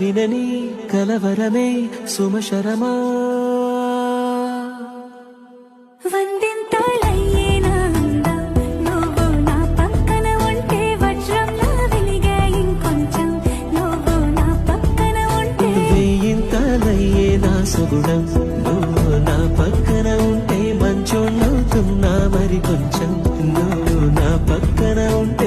వినని కలవరమే సుమశరమా వందింతలయ్యేనా నువ్వు నా పక్కన ఉంటే వజ్రంలా వెలిగే ఇంకొంచెం నువ్వు నా పక్కన ఉంటే వెయ్యింతలయ్యే నా సుగుణం నువ్వు నా పక్కన ఉంటే మంచోళ్ళవుతున్నా మరి కొంచెం నువ్వు నా పక్కన ఉంటే